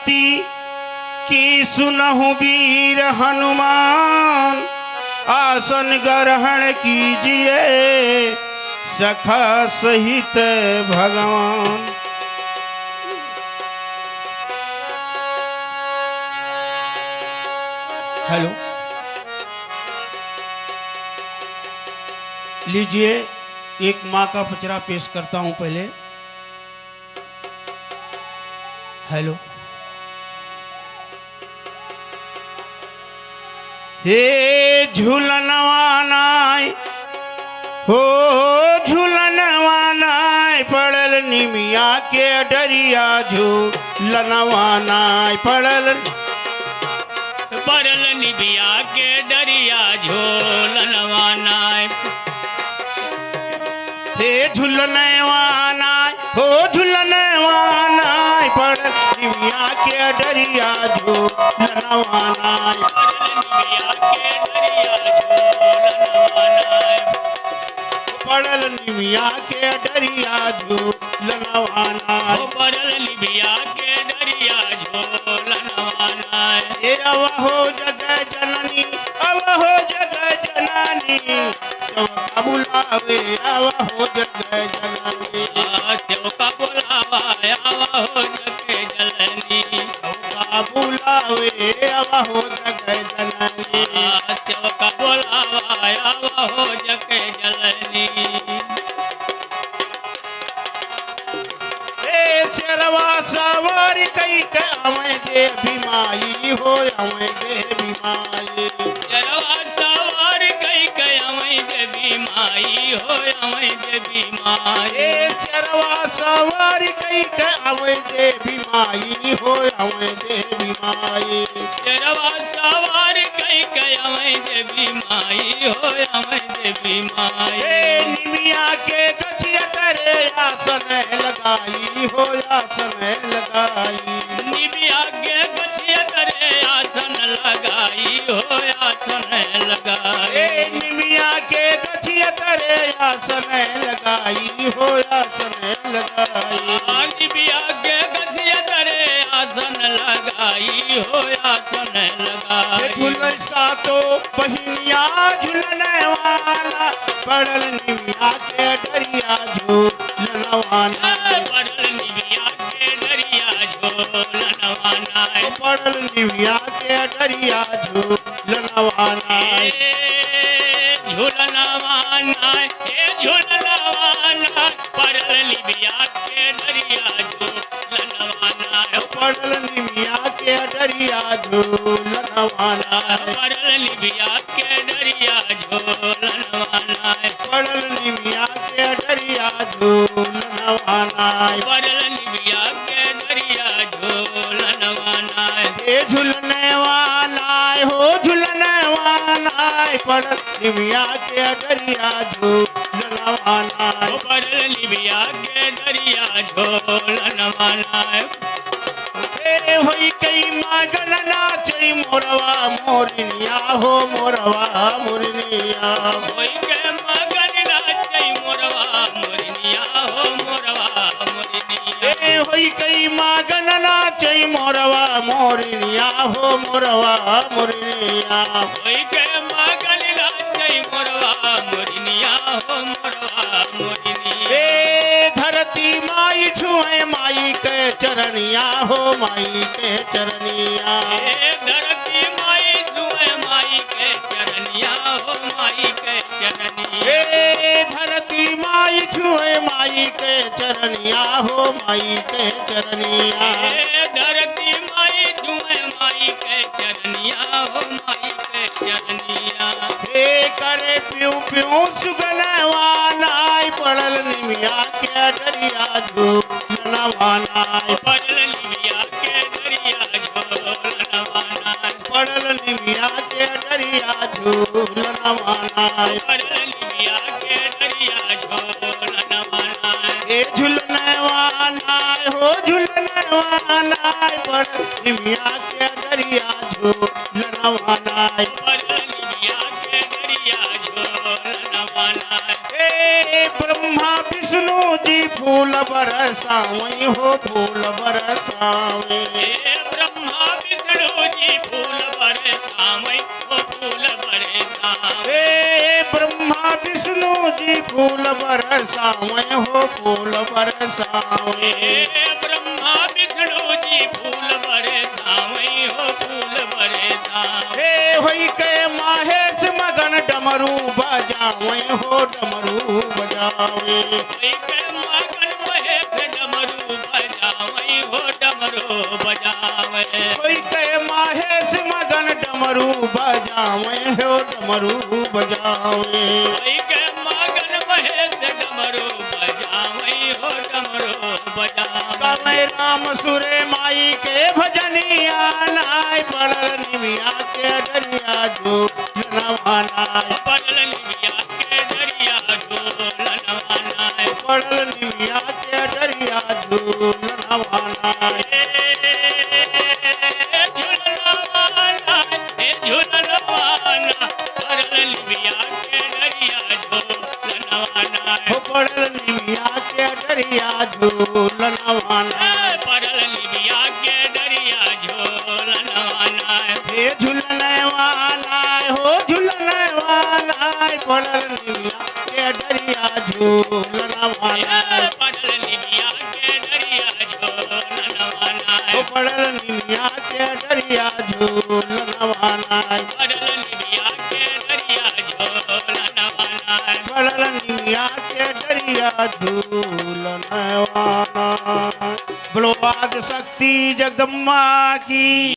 विनती की सुनहु वीर हनुमान, आसन ग्रहण कीजिए सखा सहित भगवान। हेलो, लीजिए एक माँ का पचरा पेश करता हूं पहले। हेलो, हे झूलनवानाय हो झूलनवानाय, पड़ल निमिया के डरिया झूलनवानाय, पड़ल निबिया के डरिया झूलनवानाय। हे झूलनवानाय हो झूलनवानाय, पड़ल निमिया के डरिया झूलनवानाय, पड़ल निमिया के डरिया झूलनवानाय, पड़ल निबिया के डरिया झूलनवानाय। हे अवहो जगह जननी, अवहो जगह जननी, सेवका बुलावे अवहो जगह जननी, सेवका बुलावा अवहो जगह जननी, सेवका बुलावे अवहो जगह जननी, सेवका बुलावा अवहो जगह जननी। शेरवा सवारी कई के अवै देवी माई हो, अवै देवी माई, शेरवा सवारी कई के अवै देवी माई हो, अवै देवी माई। शेरवा सवारी कई के अवै देवी माई हो, अवै देवी माई, शेरवा सवारी कई के अवै देवी माई हो, अवै देवी माई। निमिया के गछिया तरे आसन लगाई हो, आसन लगाई, निबिया के गछिया तरे आसन लगाई हो, आसन लगाई। निमिया के गछिया तरे आसन लगाई हो, आसन लगाई, निबिया के गछिया तरे आसन लगाई हो, आसन लगाई। झुलसा तो बहिनिया झुलनवाना, पड़ल निमिया के डरिया झूलनवाना, पड़ल निबिया के डरिया झूलनवाना, पड़ल निमिया के डरिया झूलनवाना, झूलनवाना झूलनवाना, पड़ल निबिया के डरिया झूलनवाना, पड़ल निमिया के डरिया झूलनवाना, पड़ल निबिया के डरिया झूलनवाना, पड़ल निमिया के डरिया झूलनवाना, पड़ल निबिया के डरिया झूलनवाना। हे झूलनवाना हो झूलनवाना, पड़ल निमिया के डरिया झूलनवाना, पड़ल निबिया के डरिया झूलनवाना। होई कई मागन नाचई मोरवा मोरनिया हो, मोरवा मोरनिया, होई के मगन नाचई मोरवा मोरनिया हो, मोरवा मोरनिया। होई कई मागन नाचई मोरवा मोरनिया हो, मोरवा मोरनिया, होई के मगन नाचई मोरवा मोरनिया हो, मोरवा मोरनिया। धरती माई छुए माई के चरनिया हो, माई के चरनिया, धरती माई छुए माई के चरनिया हो, माई के चरनिया। धरती माई छुए माई के चरनिया हो, माई के चरनिया, धरती माई छुए माई के चरनिया हो, माई के चरनिया। हे करे प्यू प्यू सुगनवाना, पड़ल निमिया के डरिया झूलनवाना, पड़ल निबिया के डरिया झूलनवाना, पड़ल निमिया के डरिया झूलनवाना, पड़ल निबिया के डरिया झूलनवाना। हे झूलनवाना हो झूलनवाना, पड़ल निमिया के डरिया झूलनवाना, पड़ल निबिया के डरिया झूलनवाना। ब्रह्मा विष्णु जी फूल बरसावई हो, फूल बरसावे, जी फूल बरसावे हो फूल बरसावे ब्रह्मा विष्णु जी फूल बरसावे हो फूल बरसावे हे होई के माहेश मगन डमरू बजावे हो डमरू बजावे कोई के मगन महेश डमरू बजावे हो डमरू बजावे कोई के माहेश मगन डमरू बजावे हो डमरू बजावे कोई के मगन महेश डमरू बजावे हो डमरू बजावे कमे राम सुरे माई के भजनिया नाय पड़ल निमिया के डरिया जो नवानाय पड़ल निमिया के डरिया झूलनवाना पड़ल निमिया के डरिया जो नवानाय हो पड़ल निमिया के डरिया झूलनवाना हे झूलने वाला हो झूलने वाला पड़ल निमिया के डरिया झूलनवाना हो पड़ल निमिया के डरिया झूलनवाना पड़ल निमिया के डरिया झूलनवाना। बोलो आदि शक्ति जगदम्बा की।